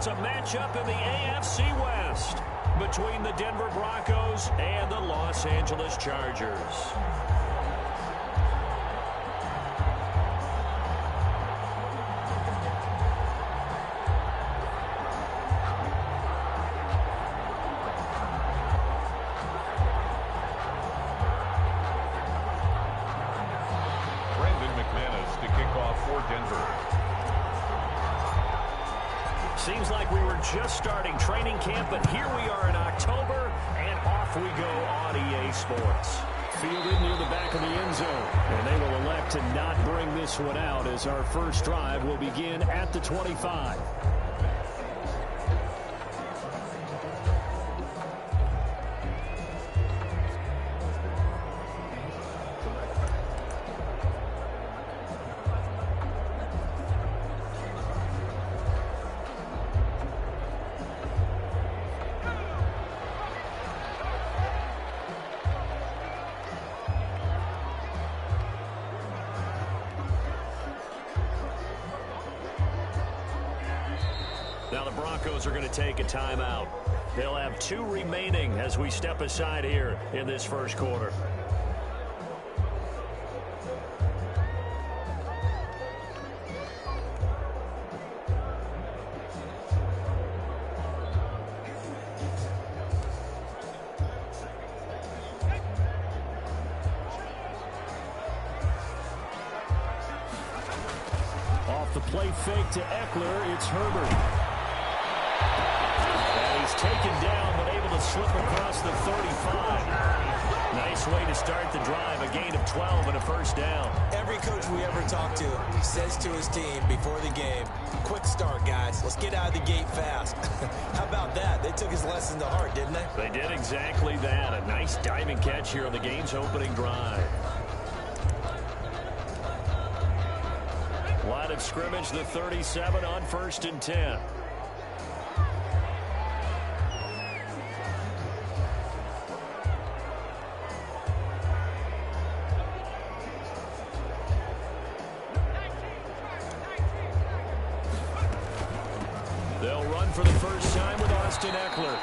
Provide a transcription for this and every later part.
It's a matchup in the AFC West between the Denver Broncos and the Los Angeles Chargers. Seems like we were just starting training camp, but here we are in October, and off we go on EA Sports. Fielded near the back of the end zone, and they will elect to not bring this one out as our first drive will begin at the 25. Now the Broncos are going to take a timeout. They'll have 2 remaining as we step aside here in this first quarter. Off the play fake to Eckler, it's Herbert. Taken down, but able to slip across the 35. Nice way to start the drive. A gain of 12 and a first down. Every coach we ever talk to says to his team before the game, quick start, guys. Let's get out of the gate fast. How about that? They took his lesson to heart, didn't they? They did exactly that. A nice diving catch here on the game's opening drive. Line of scrimmage, the 37 on 1st and 10. They'll run for the first time with Austin Eckler.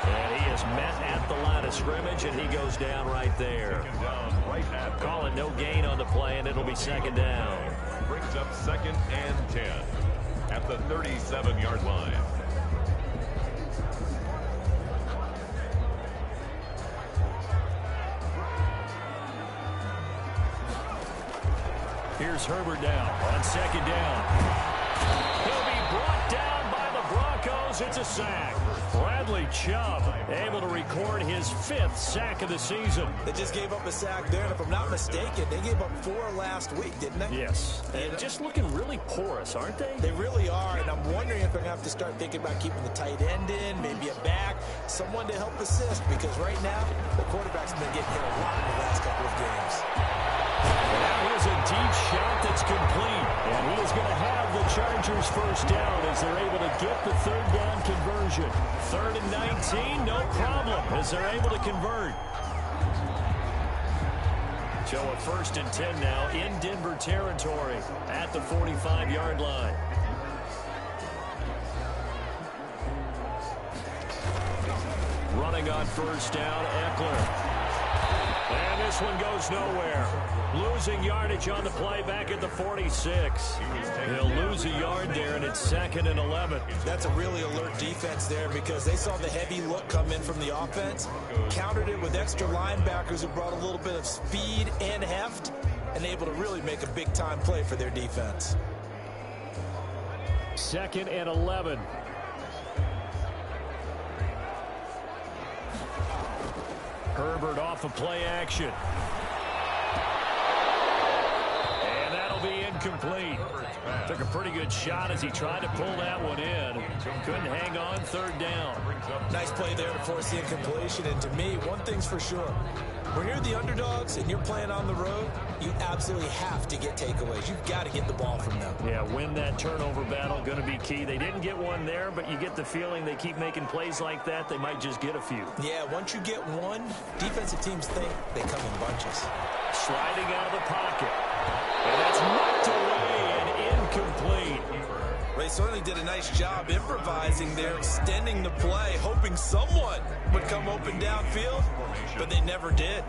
And he is met at the line of scrimmage, and he goes down right there. Calling no gain on the play, and it'll be second down. Brings up 2nd and 10 at the 37-yard line. Here's Herbert now on 2nd down. He'll be brought down by the Broncos. It's a sack. Bradley Chubb able to record his 5th sack of the season. They just gave up a sack there, and if I'm not mistaken, they gave up 4 last week, didn't they? Yes. And just looking really porous, aren't they? They really are, and I'm wondering if they're going to have to start thinking about keeping the tight end in, maybe a back, someone to help assist, because right now, the quarterback's been getting hit a lot in the last couple of games. Now here's a deep shot that's complete. And he is going to have the Chargers first down as they're able to get the 3rd down conversion. 3rd and 19, no problem as they're able to convert. So a 1st and 10 now in Denver territory at the 45-yard line. Running on first down, Eckler. And this one goes nowhere. Losing yardage on the play back at the 46. He'll lose a yard there, and it's 2nd and 11. That's a really alert defense there because they saw the heavy look come in from the offense, countered it with extra linebackers who brought a little bit of speed and heft, and able to really make a big-time play for their defense. 2nd and 11. Herbert off of play action. And that'll be incomplete. Took a pretty good shot as he tried to pull that one in. Couldn't hang on, 3rd down. Nice play there to force the incompletion. And to me, one thing's for sure. When you're the underdogs and you're playing on the road, you absolutely have to get takeaways. You've got to get the ball from them. Yeah, win that turnover battle, going to be key. They didn't get one there, but you get the feeling they keep making plays like that, they might just get a few. Yeah, once you get one, defensive teams think they come in bunches. Sliding out of the pocket. And that's knocked away and incomplete. Well, he certainly did a nice job improvising there, extending the play, hoping someone would come open downfield, but they never did.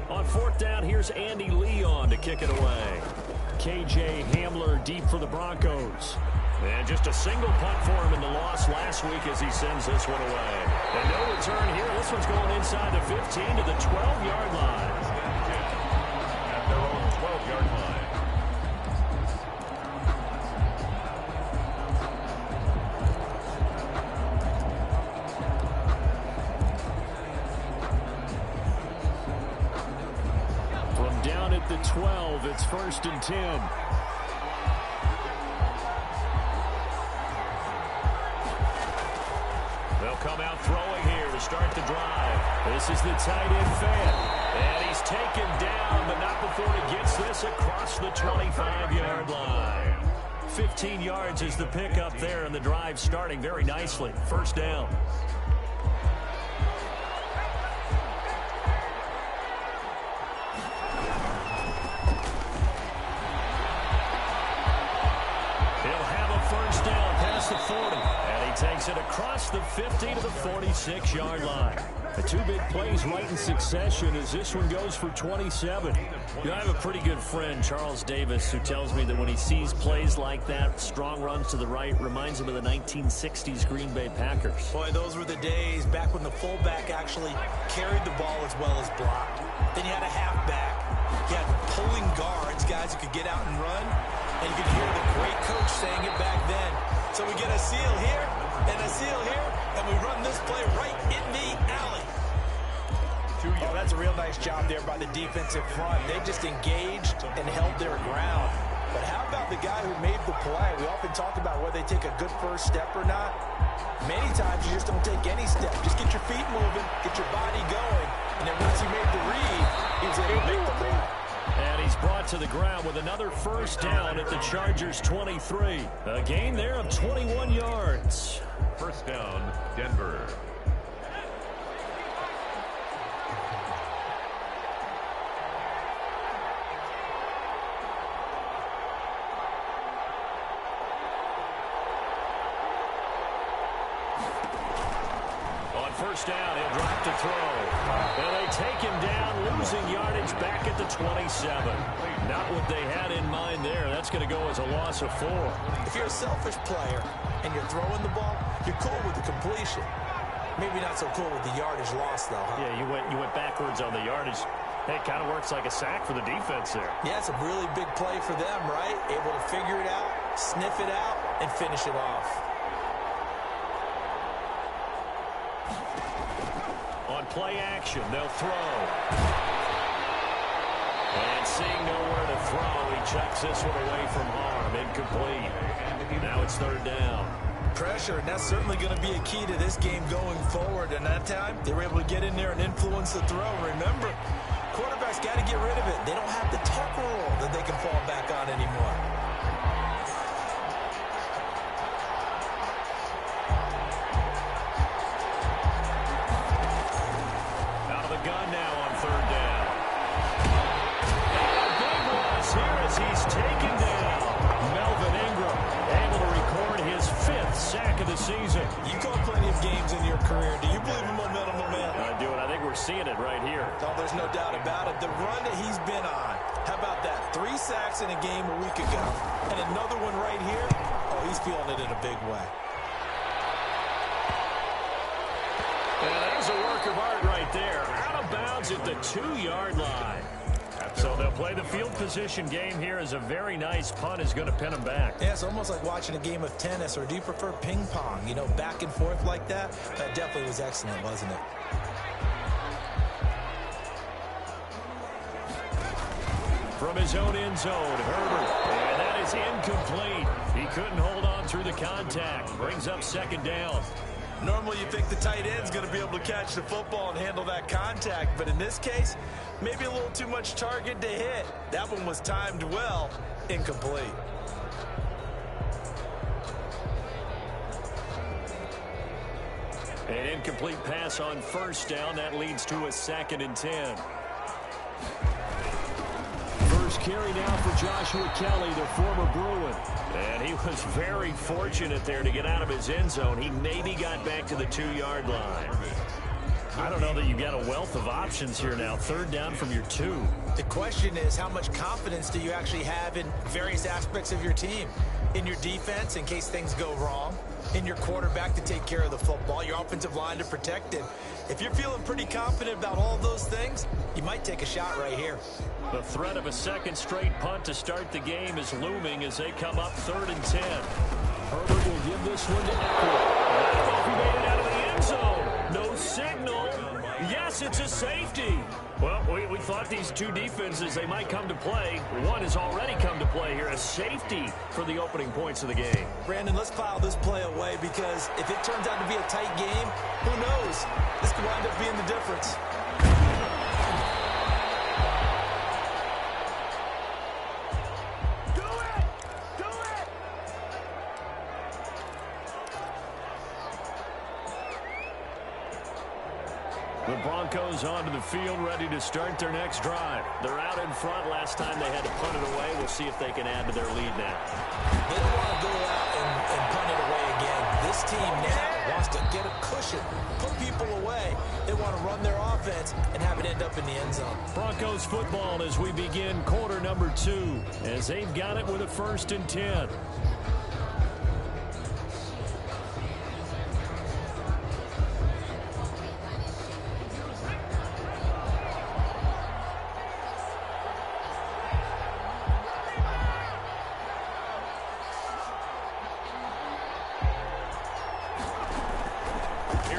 On fourth down, here's Andy Leon to kick it away. KJ Hamler deep for the Broncos. And just a single punt for him in the loss last week as he sends this one away. And no return here. This one's going inside the 15 to the 12-yard line. At their own 12-yard line. From down at the 12, it's 1st and 10. They'll come out throwing here to start the drive. This is the tight end fan. And he's taken down, but not before he gets this across the 25-yard line. 15 yards is the pickup there, and the drive starting very nicely. 1st down. He'll have a 1st down past the 40. Takes it across the 50 to the 46-yard line. The two big plays right in succession as this one goes for 27. You know, I have a pretty good friend, Charles Davis, who tells me that when he sees plays like that, strong runs to the right, reminds him of the 1960s Green Bay Packers. Boy, those were the days back when the fullback actually carried the ball as well as blocked. Then you had a halfback. You had pulling guards, guys who could get out and run. And you could hear the great coach saying it back then. So we get a seal here and a seal here, and we run this play right in the alley. Oh, that's a real nice job there by the defensive front. They just engaged and held their ground. But how about the guy who made the play? We often talk about whether they take a good first step or not. Many times you just don't take any step. Just get your feet moving, get your body going, and then once he made the read, he was able to make the play. And he's brought to the ground with another 1st down at the Chargers' 23. A gain there of 21 yards. 1st down, Denver. On 1st down, he'll drop to throw. And they take him down, losing yardage back at the 27. Not what they had in mind there. That's going to go as a loss of 4. If you're a selfish player and you're throwing the ball, you're cool with the completion. Maybe not so cool with the yardage loss, though, huh? Yeah, you went backwards on the yardage. Hey, it kind of works like a sack for the defense there. Yeah, it's a really big play for them, right? Able to figure it out, sniff it out, and finish it off. On play action, they'll throw. And seeing nowhere to throw, he chucks this one away from harm. Incomplete. Now it's 3rd down. Pressure, and that's certainly going to be a key to this game going forward. And that time, they were able to get in there and influence the throw. Remember, quarterbacks got to get rid of it. They don't have the tuck rule that they can fall back on anymore. Out of the gun now on 3rd down. And a big loss here as he's taken down. Melvin Ingram able to record his 5th sack of the season. You caught plenty of games in your career. Do you believe in momentum, my man? I do, and I think we're seeing it right here. Oh, there's no doubt about it. The run that he's been on. How about that? 3 sacks in a game a week ago. And another one right here. Oh, he's feeling it in a big way. And there's a work of art right there. Out of bounds at the 2-yard line. So they'll play the field position game here as a very nice punt is going to pin them back. Yeah, it's almost like watching a game of tennis, or do you prefer ping pong? You know, back and forth like that? That definitely was excellent, wasn't it? From his own end zone, Herbert. And that is incomplete. He couldn't hold on through the contact. Brings up 2nd down. Normally you think the tight end's going to be able to catch the football and handle that contact, but in this case, maybe a little too much target to hit. That one was timed well, incomplete. An incomplete pass on 1st down. That leads to a 2nd and 10. First carry now for Joshua Kelly, the former Bruin. And he was very fortunate there to get out of his end zone. He maybe got back to the 2-yard line. I don't know that you've got a wealth of options here now. 3rd down from your 2. The question is, how much confidence do you actually have in various aspects of your team? In your defense, in case things go wrong. In your quarterback to take care of the football. Your offensive line to protect it. If you're feeling pretty confident about all those things, you might take a shot right here. The threat of a second straight punt to start the game is looming as they come up 3rd and 10. Herbert will give this one to Eckler. I don't know if he made it out of the end zone. No signal. Yes, it's a safety. Well, we thought these two defenses, they might come to play. One has already come to play here. A safety for the opening points of the game. Brandon, let's file this play away because if it turns out to be a tight game, who knows? This could wind up being the difference. The Broncos onto the field, ready to start their next drive. They're out in front. Last time they had to punt it away. We'll see if they can add to their lead now. They don't want to go out and punt it away again. This team now wants to get a cushion, put people away. They want to run their offense and have it end up in the end zone. Broncos football as we begin quarter number 2, as they've got it with a 1st and 10.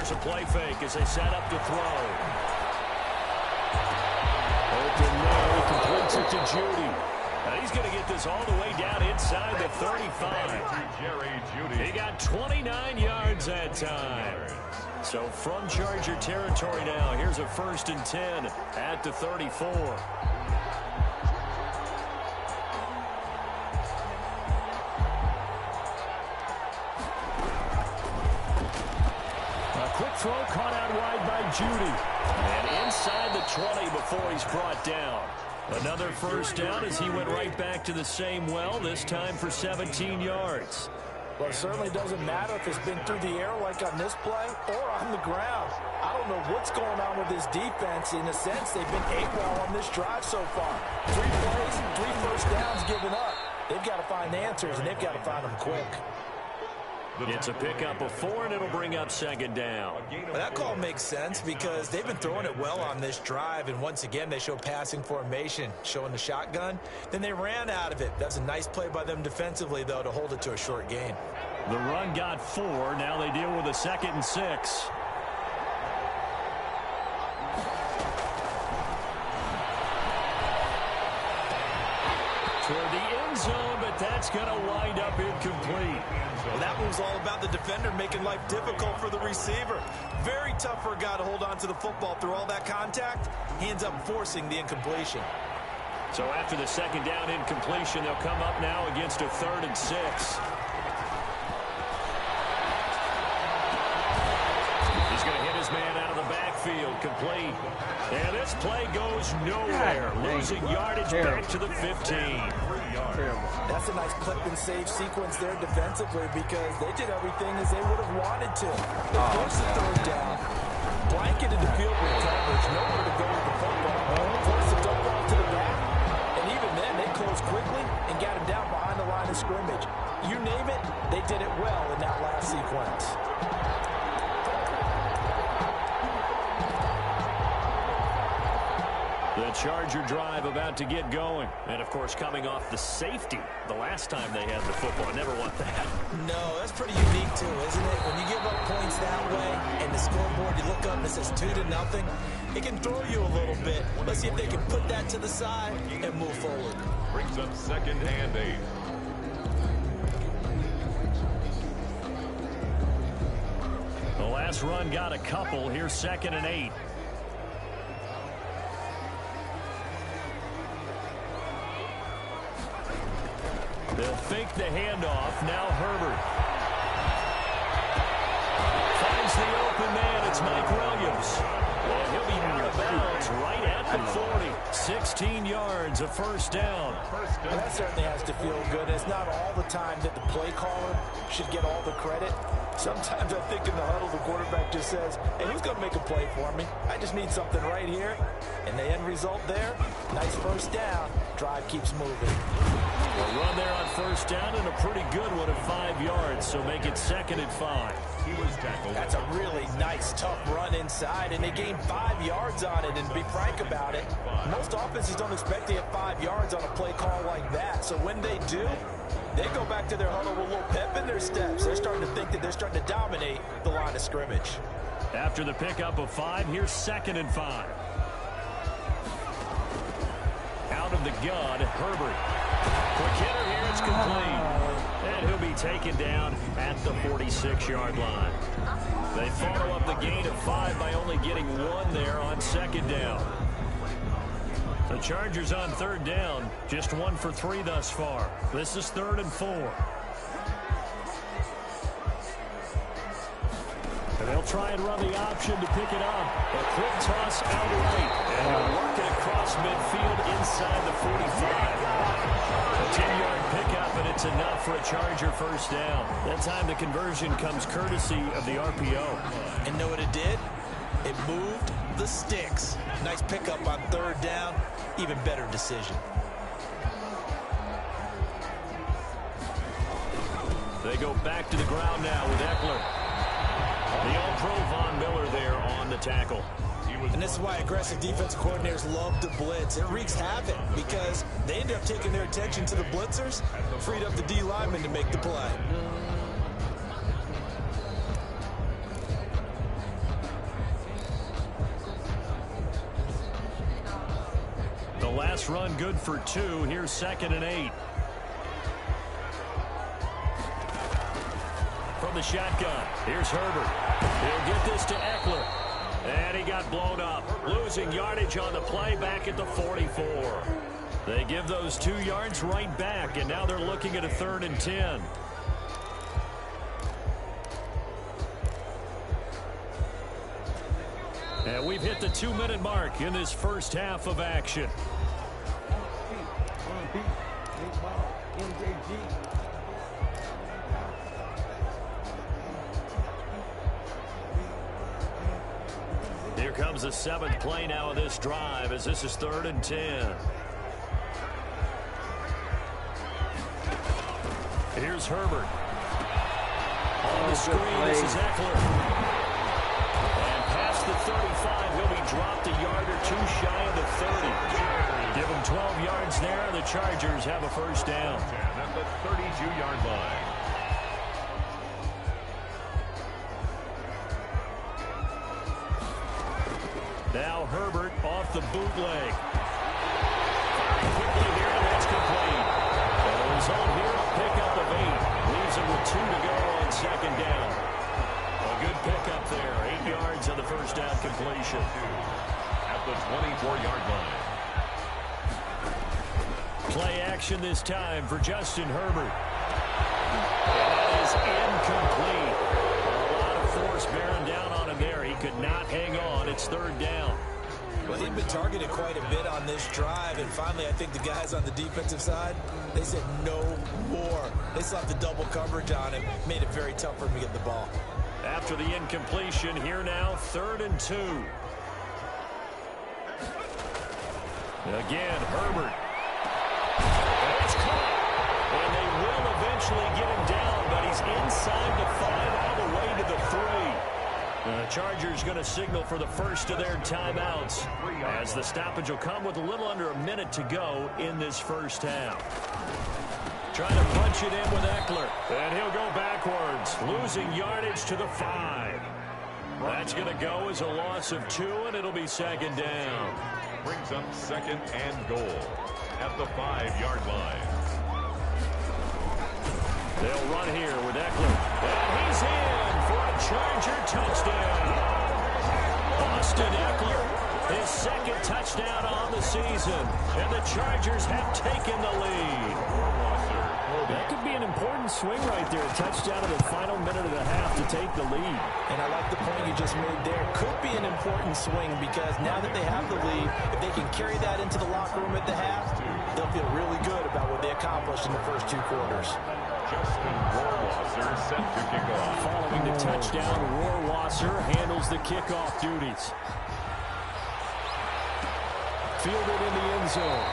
A play fake as they set up to throw. Open no, completes it to Judy. Now he's going to get this all the way down inside the 35. He got 29 yards that time. So from Charger territory now, here's a 1st and 10 at the 34. Quick throw caught out wide by Judy. And inside the 20 before he's brought down. Another 1st down as he went right back to the same well, this time for 17 yards. Well, it certainly doesn't matter if it's been through the air like on this play or on the ground. I don't know what's going on with this defense. In a sense, they've been AWOL on this drive so far. 3 plays, 3 1st downs given up. They've got to find answers, and they've got to find them quick. It's a pickup of 4, and it'll bring up 2nd down. Well, that call makes sense because they've been throwing it well on this drive, and once again, they show passing formation, showing the shotgun. Then they ran out of it. That's a nice play by them defensively, though, to hold it to a short gain. The run got 4. Now they deal with a 2nd and 6. Toward the end zone, but that's going to wind up incomplete. Well, that move's all about the defender making life difficult for the receiver. Very tough for a guy to hold on to the football through all that contact. He ends up forcing the incompletion. So after the 2nd down incompletion, they'll come up now against a 3rd and 6. He's going to hit his man out of the backfield, complete. And this play goes nowhere, losing yardage back to the 15. That's a nice clip and save sequence there defensively because they did everything as they would have wanted to. They forced the 3rd down, blanketed the field with coverage, nowhere to go with the football. Forced the dump off to the back, and even then they closed quickly and got him down behind the line of scrimmage. You name it, they did it well in that last sequence. The Charger drive about to get going. And, of course, coming off the safety the last time they had the football. Never want that. No, that's pretty unique, too, isn't it? When you give up points that way and the scoreboard, you look up and it says 2-0, it can throw you a little bit. Let's see if they can put that to the side and move forward. Brings up 2nd and 8. The last run got a couple. Here's 2nd and 8. They'll fake the handoff. Now Herbert finds the open man. It's Mike Williams. And he'll be out of bounds right at the 40. 6 16 yards, a first down. Well, that certainly has to feel good. It's not all the time that the play caller should get all the credit. Sometimes I think in the huddle, the quarterback just says, hey, who's going to make a play for me? I just need something right here. And the end result there, nice first down. Drive keeps moving. A run there on first down and a pretty good one of 5 yards, so make it 2nd and 5. He was tackled. That's a really nice, tough run inside, and they gained 5 yards on it. And to be frank about it, most offenses don't expect to get 5 yards on a play call like that. So when they do, they go back to their huddle with a little pep in their steps. They're starting to think that they're starting to dominate the line of scrimmage. After the pickup of 5, here's 2nd and 5. Out of the gun, Herbert. Quick hitter here, it's complete. And he'll be taken down at the 46-yard line. They follow up the gain of 5 by only getting 1 there on 2nd down. The Chargers on 3rd down, just 1 for 3 thus far. This is 3rd and 4. And they'll try and run the option to pick it up. A quick toss out right. And they'll work it across midfield inside the 45. A 10-yard pickup, and it's enough for a Charger first down. That time the conversion comes courtesy of the RPO. And know what it did? It moved the sticks. Nice pickup on 3rd down. Even better decision. They go back to the ground now with Eckler. The all-pro Von Miller there on the tackle. And this is why aggressive defensive coordinators love to blitz. It wreaks havoc because they end up taking their attention to the blitzers, freed up the D lineman to make the play. The last run good for 2. Here's 2nd and 8. From the shotgun, here's Herbert. He'll get this to Eckler. And he got blown up, losing yardage on the play back at the 44. They give those 2 yards right back, and now they're looking at a 3rd and 10. And we've hit the 2-minute mark in this first half of action. Here comes the 7th play now of this drive as this is 3rd and 10. Here's Herbert. On the screen, this is Eckler. And past the 35, he'll be dropped a yard or 2 shy of the 30. Give him 12 yards there, and the Chargers have a first down. At the 32-yard line. Now Herbert off the bootleg. Firing quickly here, and that's complete. And the result here, a pickup of 8. Leaves him with 2 to go on 2nd down. A good pickup there. 8 yards on the first down completion. At the 24-yard line. Play action this time for Justin Herbert. And that is incomplete. A lot of force bearing down on him there. He could not hang on. It's 3rd down. Well, they've been targeted quite a bit on this drive, and finally I think the guys on the defensive side, they said no more. They slapped the double coverage on him, made it very tough for him to get the ball. After the incompletion, here now, 3rd and 2. Again, Herbert. And it's caught. And they will eventually get him down, but he's inside the 5 all the way to the 3. The Chargers going to signal for the first of their timeouts as the stoppage will come with a little under a minute to go in this first half. Trying to punch it in with Eckler, and he'll go backwards, losing yardage to the 5. That's going to go as a loss of 2, and it'll be 2nd down. Brings up 2nd and goal at the 5-yard line. They'll run here with Eckler, and he's in for a Charger touchdown. Austin Eckler, his 2nd touchdown on the season, and the Chargers have taken the lead. That could be an important swing right there. A touchdown in the final minute of the half to take the lead. And I like the point you just made there. Could be an important swing because now that they have the lead, if they can carry that into the locker room at the half, they'll feel really good about what they accomplished in the first 2 quarters. Justin Rohrwasser set to kick off. Following the touchdown, Rohrwasser handles the kickoff duties. Fielded in the end zone.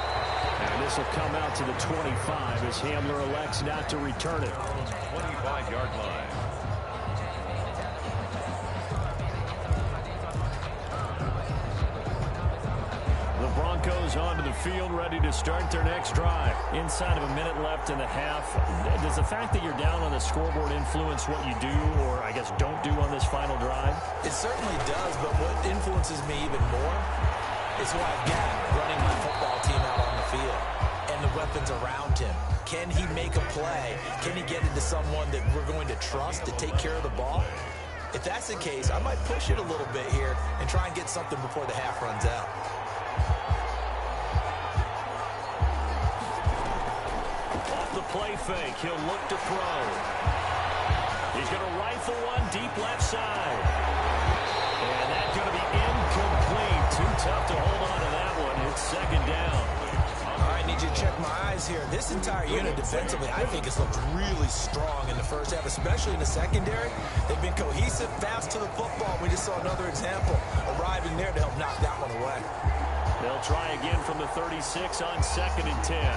And this will come out to the 25 as Hamler elects not to return it. 25-yard line. The Broncos onto the field, ready to start their next drive. Inside of a minute left in the half, does the fact that you're down on the scoreboard influence what you do, or I guess don't do on this final drive? It certainly does, but what influences me even more is who I've got running my football team out on the field and the weapons around him. Can he make a play? Can he get into someone that we're going to trust to take care of the ball? If that's the case, I might push it a little bit here and try and get something before the half runs out. Off the play fake, he'll look to throw. He's going to rifle one deep left side. And that's going to be incomplete. Too tough to hold on to that one. It's second down. All right, need you to check my eyes here. This entire unit defensively, I think, has looked really strong in the first half, especially in the secondary. They've been cohesive, fast to the football. We just saw another example arriving there to help knock that one away. They'll try again from the 36 on 2nd and 10.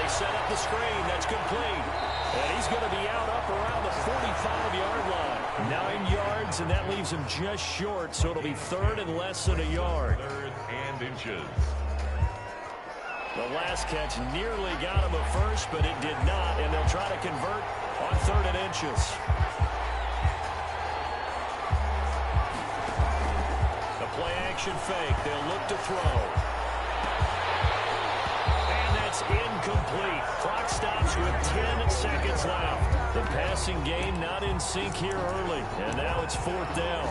Set up the screen. That's complete. And he's going to be out up around the 45-yard line. 9 yards, and that leaves him just short, so it'll be 3rd and less than a yard. 3rd and inches. The last catch nearly got him a first, but it did not, and they'll try to convert on 3rd and inches. The play action fake. They'll look to throw. Incomplete. Clock stops with 10 seconds left. The passing game not in sync here early, and now it's 4th down.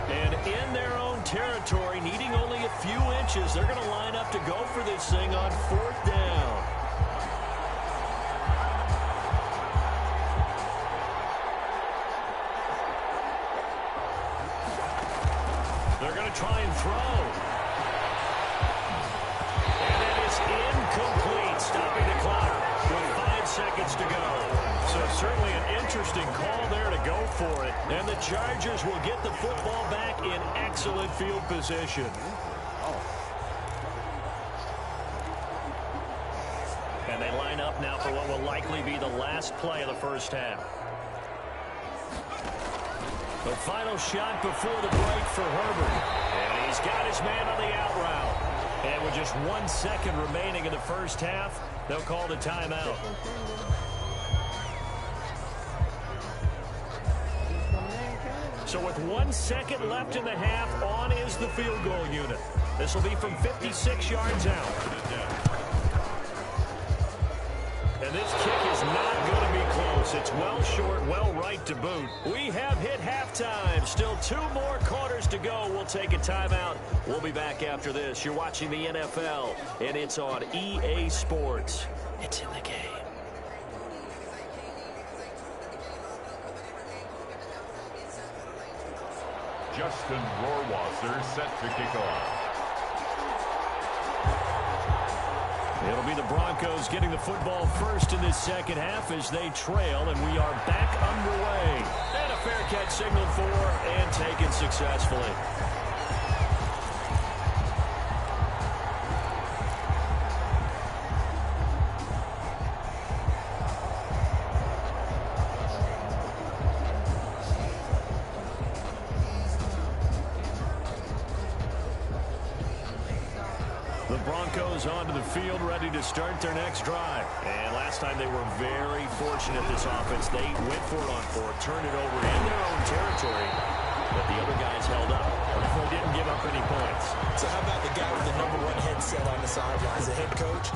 And in their own territory, needing only a few inches, they're going to line up to go for this thing on 4th down. Try and throw. And it is incomplete, stopping the clock with 5 seconds to go. So certainly an interesting call there to go for it. And the Chargers will get the football back in excellent field position. And they line up now for what will likely be the last play of the first half. The final shot before the break for Herbert. And he's got his man on the out route. And with just 1 second remaining in the first half, they'll call the timeout. So with 1 second left in the half, on is the field goal unit. This will be from 56 yards out. And this kick is not going to be close. It's well short, well right to boot. We have hit halftime. Still 2 more quarters to go. We'll take a timeout. We'll be back after this. You're watching the NFL, and it's on EA Sports. It's in the game. Justin Rohrwasser set to kick off. It'll be the Broncos getting the football first in this second half as they trail, and we are back underway. And a fair catch signaled for and taken successfully. The Broncos onto the field, ready to start their next drive. And last time they were very fortunate, this offense. They went for it on 4th, turned it over in their own territory, but the other guys held up. They didn't give up any points. So how about the guy with the #1 headset on the sidelines, the head coach?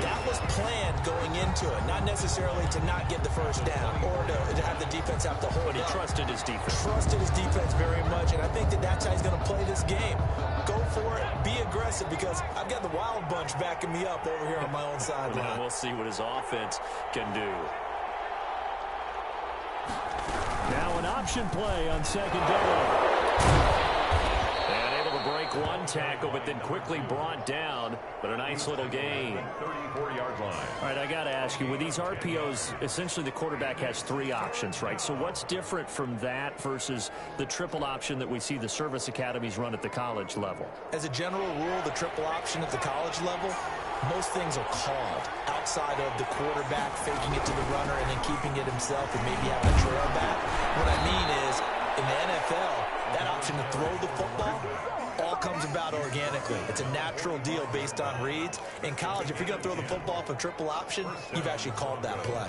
That was planned going into it, not necessarily to not get the first down or to have the defense have to hold But he up. trusted his defense. Trusted his defense very much, and I think that's how he's going to play this game. Go for it, be aggressive, because I've got the wild bunch backing me up over here on my own sideline. We'll see what his offense can do. Now an option play on second down. And able to break one tackle, but then quickly brought down. But a nice little gain. 34-yard line. All right, I got to ask you, with these RPOs, essentially the quarterback has 3 options, right? So what's different from that versus the triple option that we see the service academies run at the college level? As a general rule, the triple option at the college level, most things are called outside of the quarterback faking it to the runner and then keeping it himself and maybe having a trail back. What I mean is, in the NFL, that option to throw the football all comes about organically. It's a natural deal based on reads. In college, if you're going to throw the football off a triple option, you've actually called that play.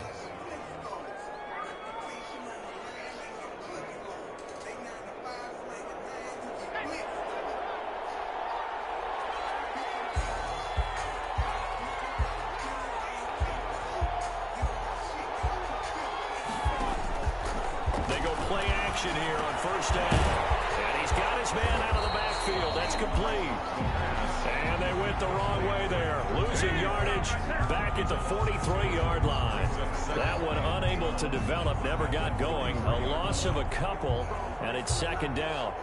They go play action here on first down. And he's got his man out of the backfield. That's complete. And they went the wrong way there. Losing yardage back at the 43-yard line. That one unable to develop, never got going. A loss of a couple, and it's second down.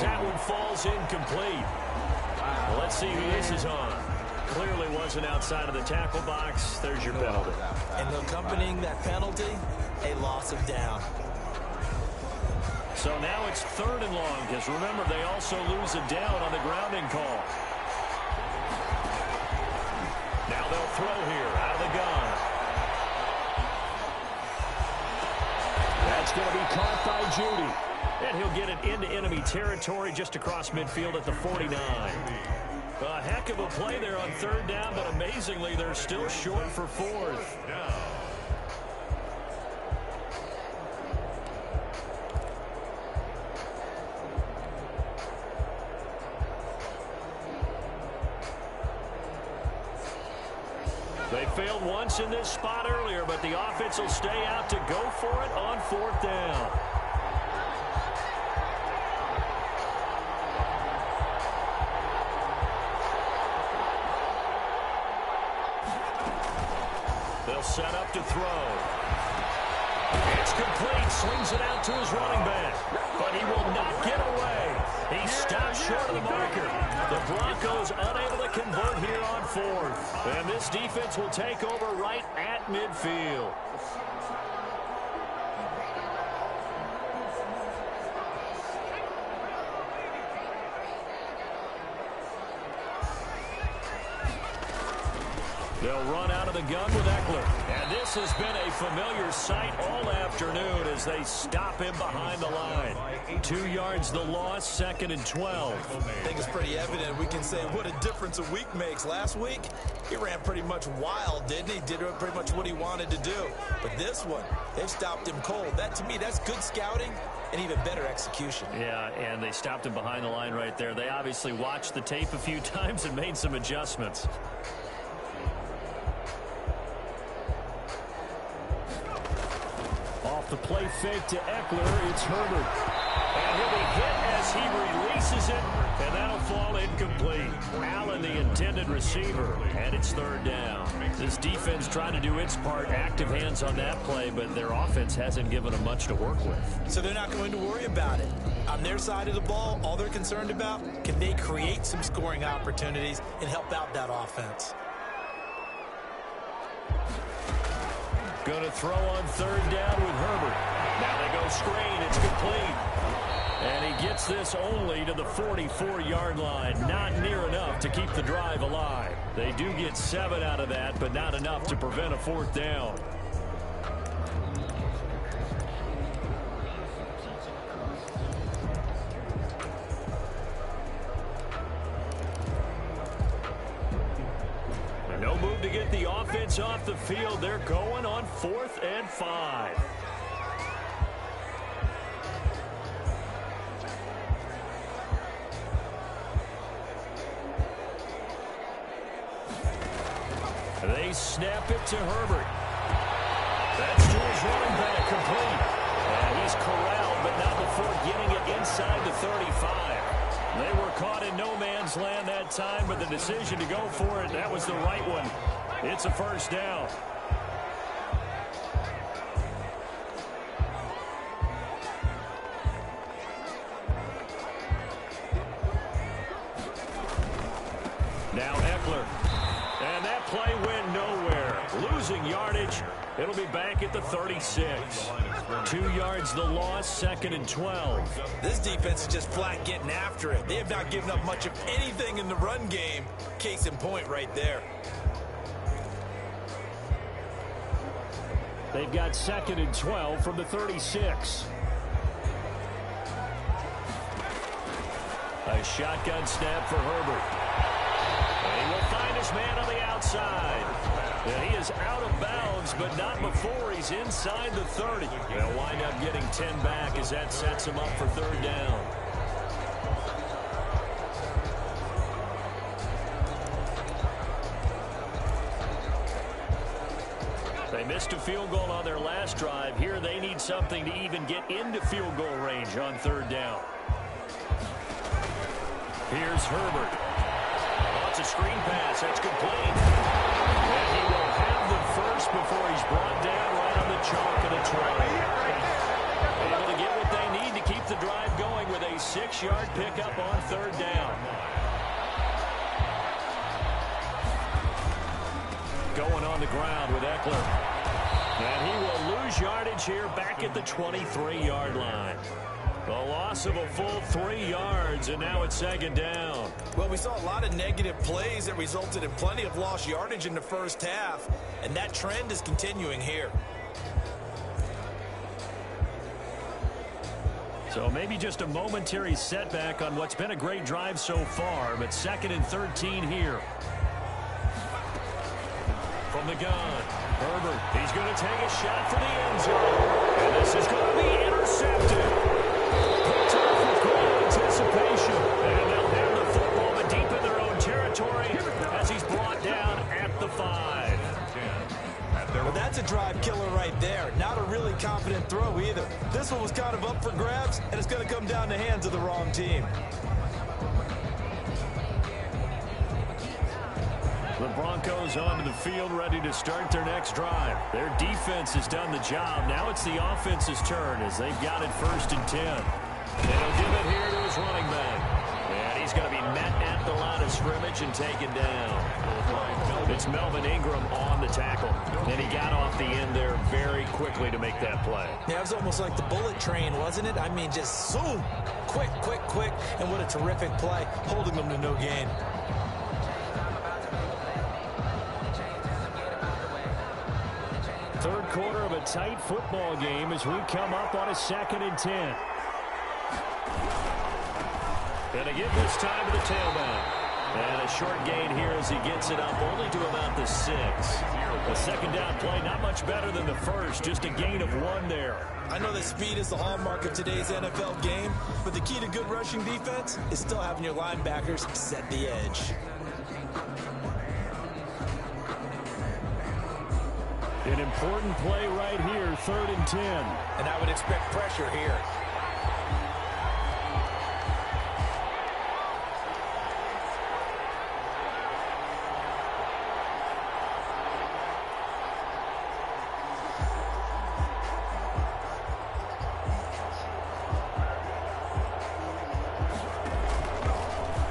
That one falls incomplete. Well, let's see who this is on. Clearly wasn't outside of the tackle box. There's your penalty. And accompanying that penalty, a loss of down. So now it's 3rd and long, because remember, they also lose a down on the grounding call. Now they'll throw here out of the gun. That's going to be caught by Judy. And he'll get it into enemy territory just across midfield at the 49. A heck of a play there on 3rd down, but amazingly, they're still short for 4th. They failed once in this spot earlier, but the offense will stay out to go for it on 4th down. They'll set up to throw. It's complete. Swings it out to his running back. But he will not get away. He stops short of the marker. The Broncos unable to convert here on 4th. And this defense will take over right at midfield. They'll run out of the gun with Eckler. And this has been a familiar sight all afternoon as they stop him behind the line. 2 yards the loss, 2nd and 12. I think it's pretty evident. We can say what a difference a week makes. Last week, he ran pretty much wild, didn't he? Did pretty much what he wanted to do. But this one, they've stopped him cold. That, to me, that's good scouting and even better execution. Yeah, and they stopped him behind the line right there. They obviously watched the tape a few times and made some adjustments. Off the play fake to Eckler, it's Herbert. And he'll be hit as he releases it, and that'll fall incomplete. Allen, the intended receiver, and it's 3rd down. This defense trying to do its part, active hands on that play, but their offense hasn't given them much to work with. So they're not going to worry about it. On their side of the ball, all they're concerned about, can they create some scoring opportunities and help out that offense? Going to throw on 3rd down with Herbert. Now they go screen. It's complete. And he gets this only to the 44-yard line. Not near enough to keep the drive alive. They do get 7 out of that, but not enough to prevent a 4th down. the field. They're going on 4th and 5. They snap it to Herbert. That's to his running back, complete. And he's corralled, but not before getting it inside the 35. They were caught in no man's land that time, but the decision to go for it, that was the right one. It's a first down. Now Eckler. And that play went nowhere. Losing yardage. It'll be back at the 36. 2 yards the loss, 2nd and 12. This defense is just flat getting after it. They have not given up much of anything in the run game. Case in point right there. They've got 2nd and 12 from the 36. A shotgun snap for Herbert. And he will find his man on the outside. And he is out of bounds, but not before he's inside the 30. They'll wind up getting 10 back as that sets him up for 3rd down. They missed a field goal on their last drive. Here they need something to even get into field goal range on 3rd down. Here's Herbert. Wants a screen pass. That's complete. And he will have the first before he's brought down right on the chalk of the 20. Able to get what they need to keep the drive going with a 6-yard pickup on 3rd down. Going on the ground with Eckler. And he will lose yardage here back at the 23-yard line. The loss of a full 3 yards, and now it's 2nd down. Well, we saw a lot of negative plays that resulted in plenty of lost yardage in the first half, and that trend is continuing here. So maybe just a momentary setback on what's been a great drive so far, but 2nd and 13 here. From the gun, Herbert, he's going to take a shot for the end zone. And this is going to be intercepted. Picked off with great anticipation. And they'll have the football but deep in their own territory as he's brought down at the 5. Well, that's a drive killer right there. Not a really confident throw either. This one was kind of up for grabs, and it's going to come down the hands of the wrong team. The Broncos onto the field ready to start their next drive. Their defense has done the job. Now it's the offense's turn as they've got it 1st and 10. They'll give it here to his running back. And he's going to be met at the line of scrimmage and taken down. It's Melvin Ingram on the tackle. And he got off the end there very quickly to make that play. Yeah, it was almost like the bullet train, wasn't it? I mean, just zoom. Quick, quick, quick. And what a terrific play, holding them to no gain. Third quarter of a tight football game as we come up on a 2nd and 10. Gonna give this time to the tailback. And a short gain here as he gets it up only to about the 6. The 2nd down play, not much better than the first, just a gain of 1 there. I know that speed is the hallmark of today's NFL game, but the key to good rushing defense is still having your linebackers set the edge. An important play right here, 3rd and 10. And I would expect pressure here.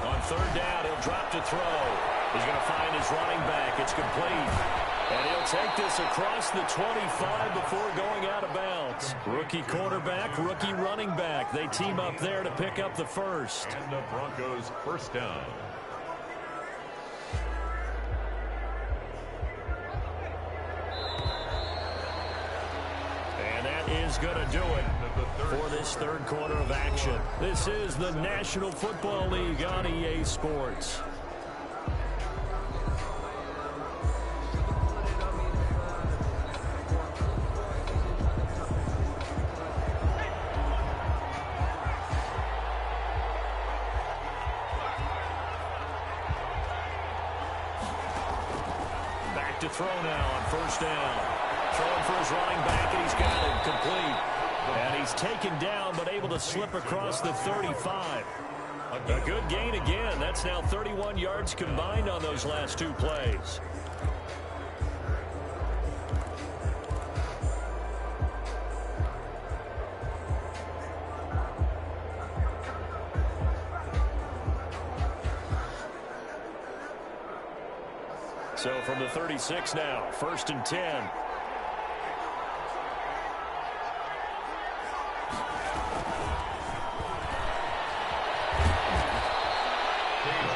On 3rd down, he'll drop to throw. He's going to find his running back. It's complete. And he'll take this across the 25 before going out of bounds. Rookie quarterback, rookie running back. They team up there to pick up the first. And the Broncos 1st down. And that is going to do it for this 3rd quarter of action. This is the National Football League on EA Sports. throw now on first down. Throwing for his running back, and he's got it complete. And he's taken down, but able to slip across the 35. A good gain again. That's now 31 yards combined on those last two plays. So from the 36 now, 1st and 10.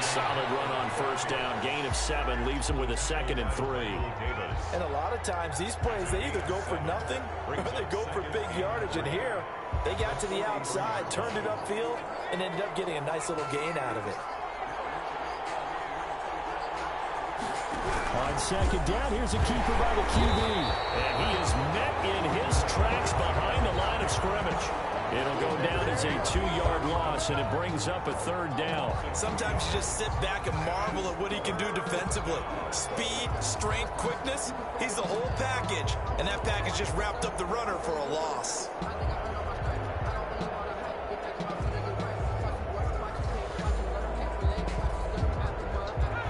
Solid run on first down. Gain of 7 leaves him with a 2nd and 3. And a lot of times these plays, they either go for nothing or they go for big yardage. And here, they got to the outside, turned it upfield, and ended up getting a nice little gain out of it. On 2nd down, here's a keeper by the QB. And he is met in his tracks behind the line of scrimmage. It'll go down as a 2-yard loss, and it brings up a 3rd down. Sometimes you just sit back and marvel at what he can do defensively. Speed, strength, quickness, he's the whole package. And that package just wrapped up the runner for a loss.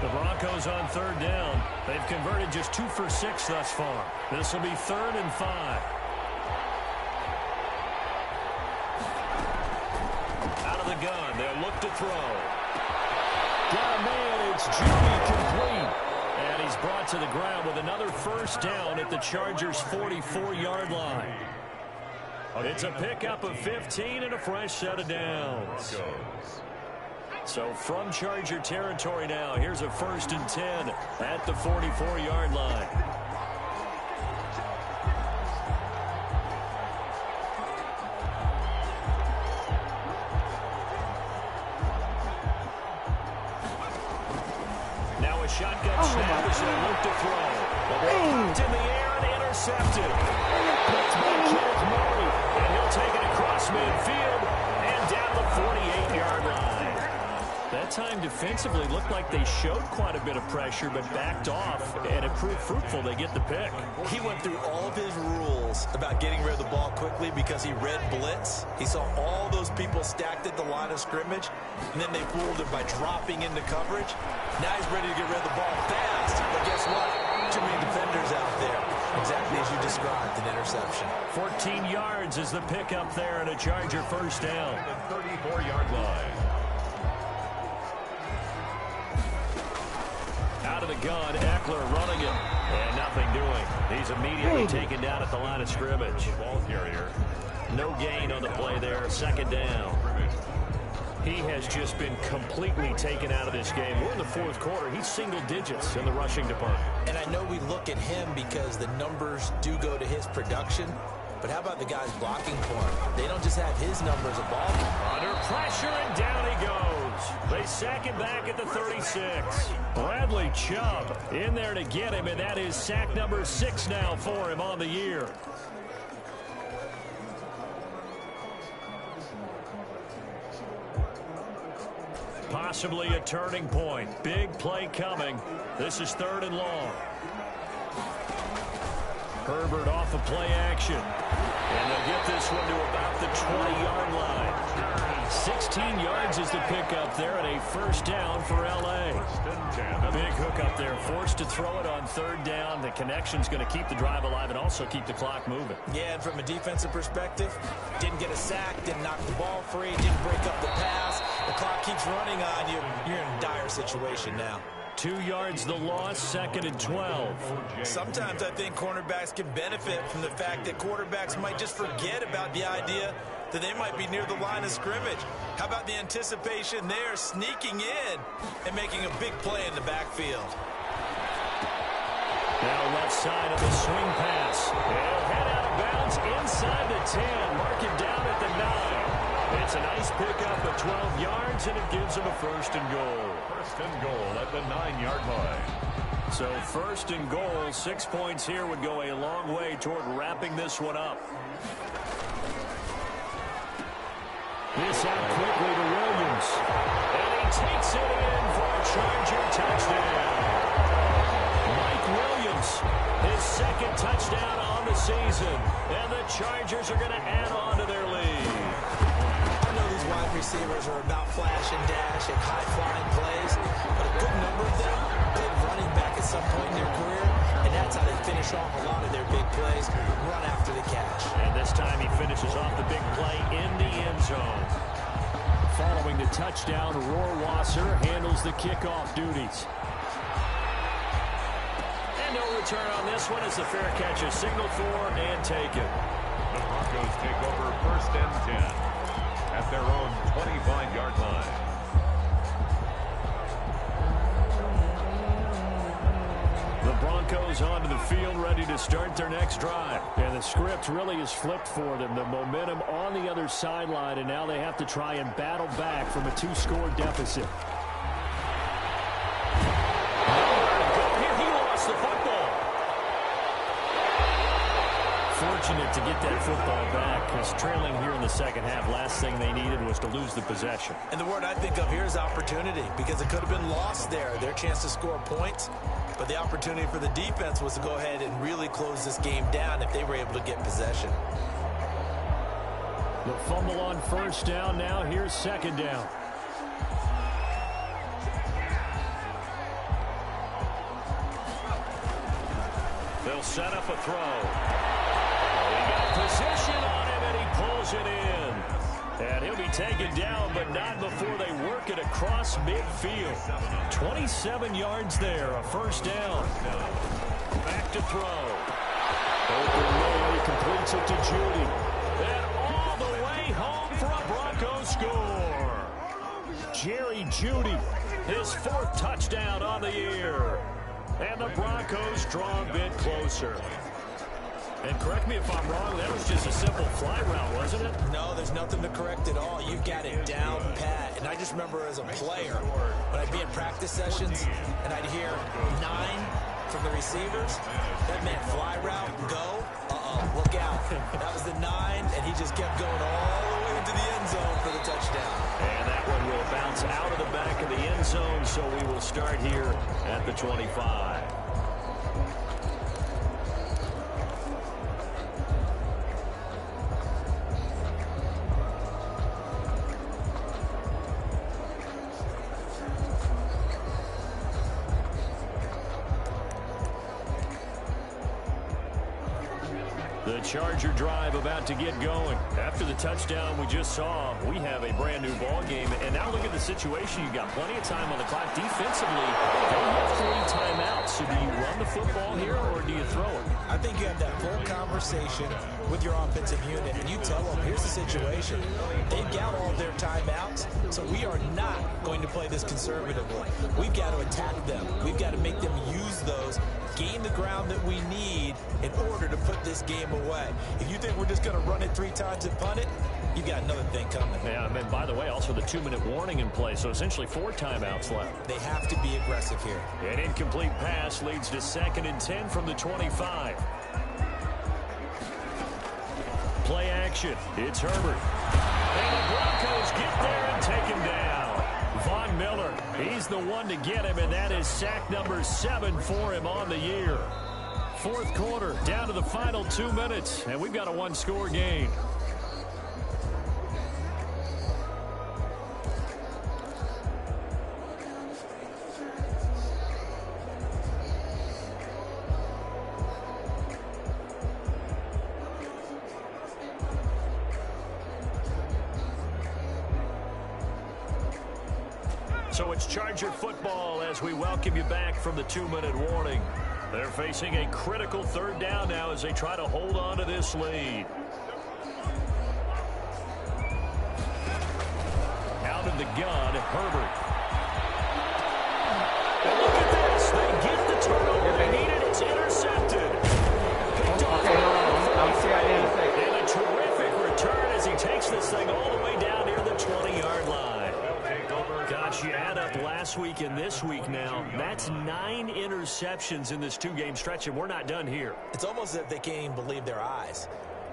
The Broncos on 3rd down. They've converted just 2 for 6 thus far. This will be 3rd and 5. Out of the gun, they'll look to throw. Got a man, it's Judy complete. And he's brought to the ground with another 1st down at the Chargers' 44-yard line. It's a pickup of 15 and a fresh set of downs. So from Charger territory now, here's a 1st and 10 at the 44-yard line. Now a shotgun snap as they look to throw. The ball popped in the air and intercepted. Picked by Kenneth Murray, and he'll take it across midfield and down the 48-yard line. That time defensively looked like they showed quite a bit of pressure but backed off, and it proved fruitful. They get the pick. He went through all of his rules about getting rid of the ball quickly because he read blitz. He saw all those people stacked at the line of scrimmage, and then they fooled him by dropping into coverage. Now he's ready to get rid of the ball fast, but guess what? Too many defenders out there. Exactly as you described, an interception. 14 yards is the pickup there, and a Charger 1st down. The 34-yard line. Out of the gun, Eckler running it, and nothing doing. He's immediately taken down at the line of scrimmage. Ball carrier. No gain on the play there, 2nd down. He has just been completely taken out of this game. We're in the 4th quarter. He's single digits in the rushing department. And I know we look at him because the numbers do go to his production, but how about the guys blocking for him? They don't just have his numbers of ball. Under pressure, and down he goes. They sack him back at the 36. Bradley Chubb in there to get him, and that is sack number 6 now for him on the year. Possibly a turning point. Big play coming. This is 3rd and long. Herbert off of play action. And they'll get this one to about the 20-yard line. 16 yards is the pickup there, and a 1st down for L.A. A big hook up there. Forced to throw it on 3rd down. The connection's going to keep the drive alive and also keep the clock moving. Yeah, and from a defensive perspective, didn't get a sack, didn't knock the ball free, didn't break up the pass. The clock keeps running on you. You're in a dire situation now. 2 yards the loss, 2nd and 12. Sometimes I think cornerbacks can benefit from the fact that quarterbacks might just forget about the idea that they might be near the line of scrimmage. How about the anticipation there, sneaking in and making a big play in the backfield? Now left side of the swing pass. He'll head out of bounds inside the 10. Mark it down at the 9. It's a nice pickup of 12 yards, and it gives him a 1st and goal. 1st and goal at the 9-yard line. So 1st and goal, 6 points here would go a long way toward wrapping this one up. This out quickly to Williams. And he takes it in for a Charger touchdown. Mike Williams his second touchdown on the season. And the Chargers are going to add on to their lead. I know these wide receivers are about flash and dash and high-flying plays, but a good number of them played running back at some point in their career, and that's how they finish off a lot of their big plays, run after the catch. And this time he finishes off the big play in the end zone. Following the touchdown, Rohrwasser handles the kickoff duties. And no return on this one as the fair catch is signaled for and taken. The Broncos take over 1st and 10 at their own 25-yard line. The Broncos onto the field ready to start their next drive. And the script really is flipped for them. The momentum on the other sideline, and now they have to try and battle back from a 2-score deficit. Here he lost the football. Fortunate to get that football back, because trailing here in the second half, last thing they needed was to lose the possession. And the word I think of here is opportunity, because it could have been lost there, their chance to score points. But the opportunity for the defense was to go ahead and really close this game down if they were able to get possession. The fumble on 1st down. Now here's 2nd down. They'll set up a throw. He got position on him, and he pulls it in. And he'll be taken down, but not before they work it across midfield. 27 yards there, a 1st down. Back to throw. Open man, he completes it to Judy. And all the way home for a Broncos score. Jerry Judy, his 4th touchdown on the year. And the Broncos draw a bit closer. And correct me if I'm wrong, that was just a simple fly route, wasn't it? No, there's nothing to correct at all. You've got it down pat. And I just remember as a player, when I'd be in practice sessions and I'd hear 9 from the receivers, that meant fly route, go, look out. That was the 9, and he just kept going all the way into the end zone for the touchdown. And that one will bounce out of the back of the end zone, so we will start here at the 25. The Charger drive about to get going. After the touchdown we just saw, we have a brand new ball game. And now look at the situation. You've got plenty of time on the clock. Defensively, they have 3 timeouts. So do you run the football here or do you throw it? I think you have that full conversation with your offensive unit, and you tell them, here's the situation. They've got all their timeouts, so we are not going to play this conservatively. We've got to attack them. We've got to make them use those, gain the ground that we need in order to put this game away. If you think we're just going to run it 3 times and punt it, you've got another thing coming. Yeah, and by the way, also the 2-minute warning in play, so essentially 4 timeouts left. They have to be aggressive here. An incomplete pass leads to 2nd and 10 from the 25. Play action. It's Herbert. And the Broncos get there and take him down. Von Miller, he's the one to get him, and that is sack number 7 for him on the year. 4th quarter, down to the final 2 minutes, and we've got a 1-score game. So it's Charger football as we welcome you back from the 2-minute warning. They're facing a critical 3rd down now as they try to hold on to this lead. Out in the gun, Herbert. And look at this. They get the turnover they needed. It's intercepted. Picked off and a terrific return as he takes this thing all the way down near the 20-yard line. Gosh, you add up last week and this week now. That's 9 interceptions in this 2-game stretch, and we're not done here. It's almost as if they can't even believe their eyes.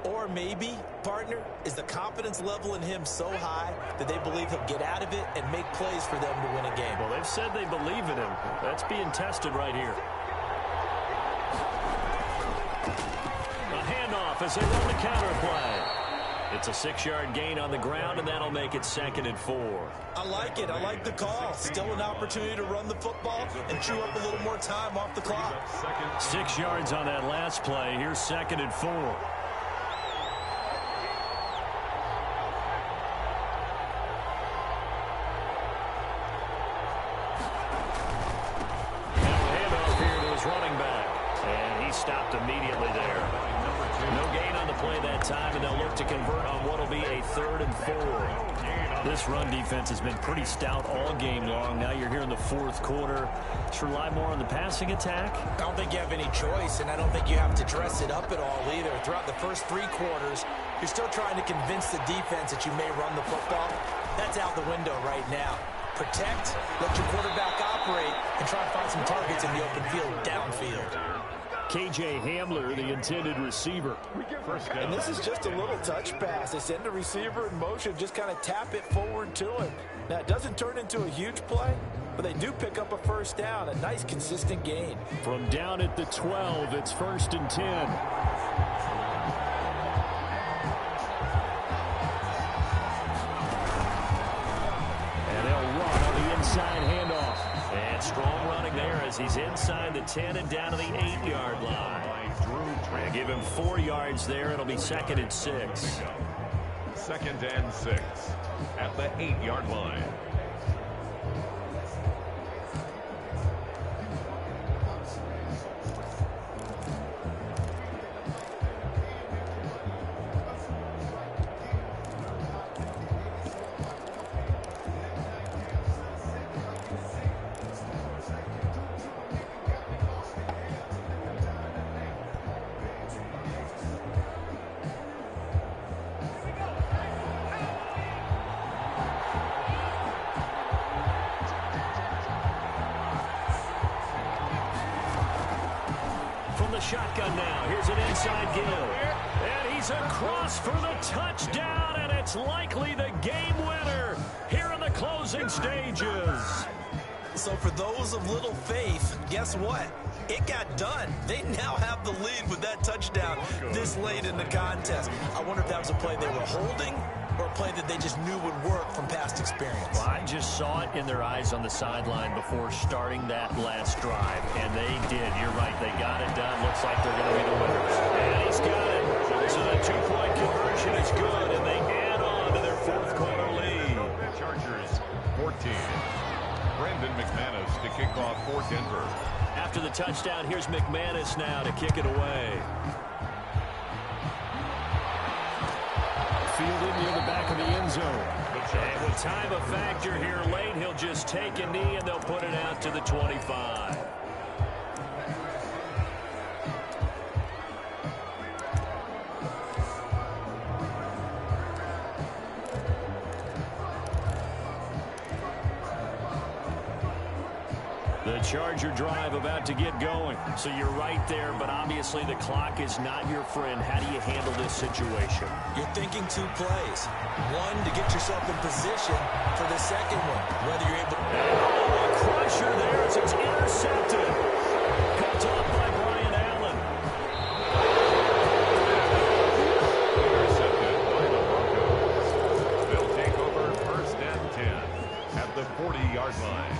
Or maybe, partner, is the confidence level in him so high that they believe he'll get out of it and make plays for them to win a game. Well, they've said they believe in him. That's being tested right here. off as they run the counter play. It's a 6-yard gain on the ground, and that'll make it 2nd and 4. I like it. I like the call. Still an opportunity to run the football and chew up a little more time off the clock. 6 yards on that last play. Here's 2nd and 4. Handoff here to his running back. And he stopped immediately there. No gain on the play that time, and they'll look to convert on what will be a 3rd and 4. This run defense has been pretty stout all game long. Now you're here in the 4th quarter. Just rely more on the passing attack. I don't think you have any choice, and I don't think you have to dress it up at all either. Throughout the first 3 quarters, you're still trying to convince the defense that you may run the football. That's out the window right now. Protect, let your quarterback operate, and try to find some targets in the open field downfield. KJ Hamler, the intended receiver. And this is just a little touch pass. They send the receiver in motion, just kind of tap it forward to him. Now, it doesn't turn into a huge play, but they do pick up a 1st down, a nice, consistent gain. From down at the 12, it's 1st and 10. And they'll run on the inside handoff. And strong running there as he's inside the 10 and down to the 8-yard line. And give him 4 yards there. It'll be 2nd and 6. 2nd and 6 at the 8-yard line. Shotgun now. Here's an inside give. And he's across for the touchdown, and it's likely the game winner here in the closing stages. So for those of little faith, guess what? It got done. They now have the lead with that touchdown this late in the contest. I wonder if that was a play they were holding or a play that they just knew would work from past experience. Well, I just saw it in their eyes on the sideline before starting that last drive, and they did. You're right. They got it done. Looks like they're going to be the winners. And he's got it. So the 2-point conversion is good, and they add on to their 4th quarter lead. Chargers 14. Brandon McManus to kick off for Denver. After the touchdown, here's McManus now to kick it away. Fielded near the back of the end zone. And with time a factor here late, he'll just take a knee and they'll put it out to the 25. The Charger drive about to get going. So you're right there, but obviously the clock is not your friend. How do you handle this situation? You're thinking 2 plays. One, to get yourself in position for the second one. Whether you're able to... Oh, a crusher there as it's intercepted. Picked off by Brian Allen. Intercepted by the Broncos. They'll take over 1st and 10 at the 40-yard line.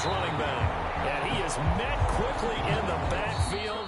Running back. And he is met quickly in the backfield.